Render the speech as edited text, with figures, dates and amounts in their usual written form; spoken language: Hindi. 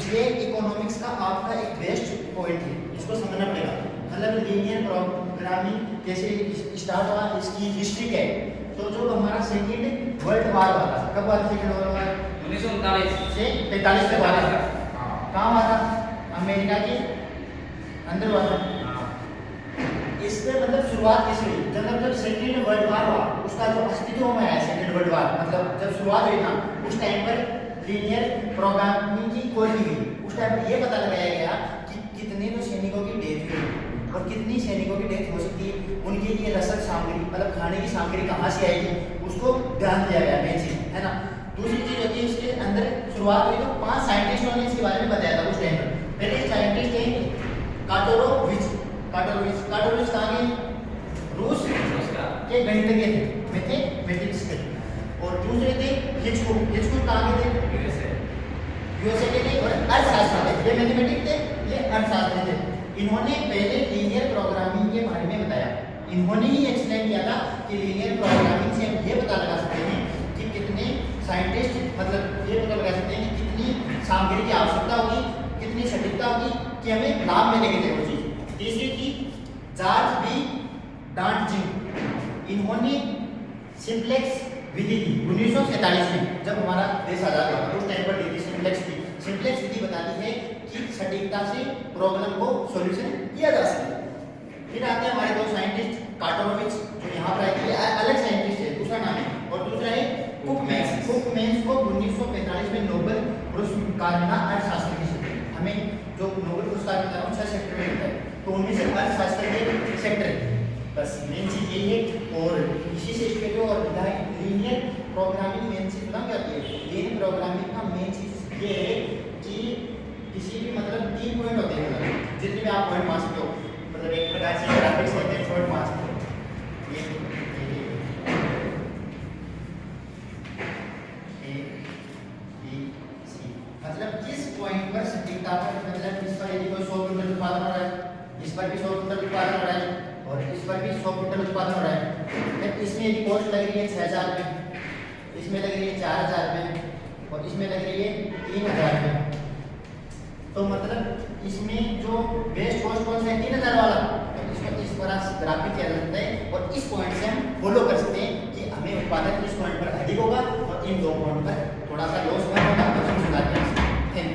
इसलिए इकोनॉमिक्स का आपका एक बेस्ट पॉइंट है, इसको समझना पड़ेगा। मतलब लीनियर प्रोग्रामिंग कैसे स्टार्ट हुआ, इसकी हिस्ट्री क्या है। तो जो हमारा सेकेंड वर्ल्ड वार हुआ था, कब हुआ था सेकेंड वर्ल्ड वार? 1939 से 45 तक हुआ था। कहाँ हुआ था? अमेरिका के अंदर हुआ था। इससे मतलब शुरुआत कैसे हुई? जब सेकेंड वर्ल्ड वार हुआ, उसका जो अस्तित्व में आया सेकेंड वर्ल्ड वार, मतलब जब शुरुआत हुई ना, उस टाइम पर लीनियर प्रोग्रामिंग की खोज की गई। उस टाइम पर ये पता लगाया गया कि कितने तो सैनिकों की डेथ हुई और कितनी सैनिकों की डेथ हो सकती है, उनके लिए रसद सामग्री मतलब खाने की सामग्री कहाँ से आएगी, उसको ध्यान दिया गया, मेन चीज है ना। दूसरी चीज होती है इसके अंदर शुरुआत हुई तो 5 साइंटिस्टों ने इसके बारे में बताया था उस टाइम पर। पहले साइंटिस्ट थे काटोरोविच कहाँ के? रूस के गणितज्ञ थे, मैथमेटिक्स के। और दूसरे थे हिचकुक कहाँ के थे? यूएसए के थे। और अर्थशास्त्र थे, ये मैथमेटिक्स थे, ये अर्थशास्त्र थे। इन्होंने पहले लीनियर प्रोग्रामिंग के बारे में बताया। इन्होंने ही एक्सप्लेन किया था कि लीनियर प्रोग्रामिंग से हम ये पता लगा सकते हैं कि कितने साइंटिस्ट मतलब ये पता लगा सकते हैं कि कितनी सामग्री की आवश्यकता होगी, कितनी सटीकता होगी कि हमें लाभ में लेके वो चीज। तीसरी थी जॉर्ज बी डांटजिंग। इन्होंने सिंप्लेक्स विधि दी 1947 में, जब हमारा देश आजाद हुआ उस टाइम पर दी थी सिंप्लेक्स विधि। सिंप्लेक्स विधि बताती है कि सटीकता से प्रॉब्लम को सॉल्यूशन किया जा सकता है। फिर आते हैं हमारे दो साइंटिस्ट, काटोरोविच जो यहाँ पर आए थे, अलग साइंटिस्ट है, दूसरा नाम है, और दूसरा है कुकमैन को 1945 में नोबेल पुरस्कार मिला अर्थशास्त्र के क्षेत्र में। हमें जो नोबेल पुरस्कार मिलता है 6 सेक्टर में मिलता है, तो उनमें से अर्थशास्त्र के सेक्टर है। बस मेन चीज यही है। और इसी से इसके जो और लीनियर प्रोग्रामिंग मेन चीज बताऊँ क्या होती है? लीनियर प्रोग्रामिंग का मेन चीज ये है कि किसी भी मतलब 3 पॉइंट होते हैं, मतलब जितने भी आप पॉइंट मान सकते हो, मतलब एक प्रकार से ग्राफिक्स होते हैं, पॉइंट मान सकते हो। मतलब किस पॉइंट पर सटीकता पर, मतलब इस पर यदि कोई 100 क्विंटल उत्पादन हो रहा है, इस पर भी 100 क्विंटल उत्पादन हो रहा है, और इस पर भी 100 क्विंटल उत्पादन हो रहा है, फिर इसमें यदि कॉस्ट लग रही है 6000 रुपये, इसमें लग रही है 4000 रुपये, और इसमें लग रही है 3000 रुपये, तो मतलब इसमें जो बेस्ट कॉस्ट कौन सा है? 3000 वाला। तो इसको इस तरह से ग्राफिक किया जाता है, और इस पॉइंट से हम फॉलो कर सकते हैं कि हमें उत्पादन इस पॉइंट पर अधिक होगा और इन 2 पॉइंट पर थोड़ा सा लॉस कम होगा।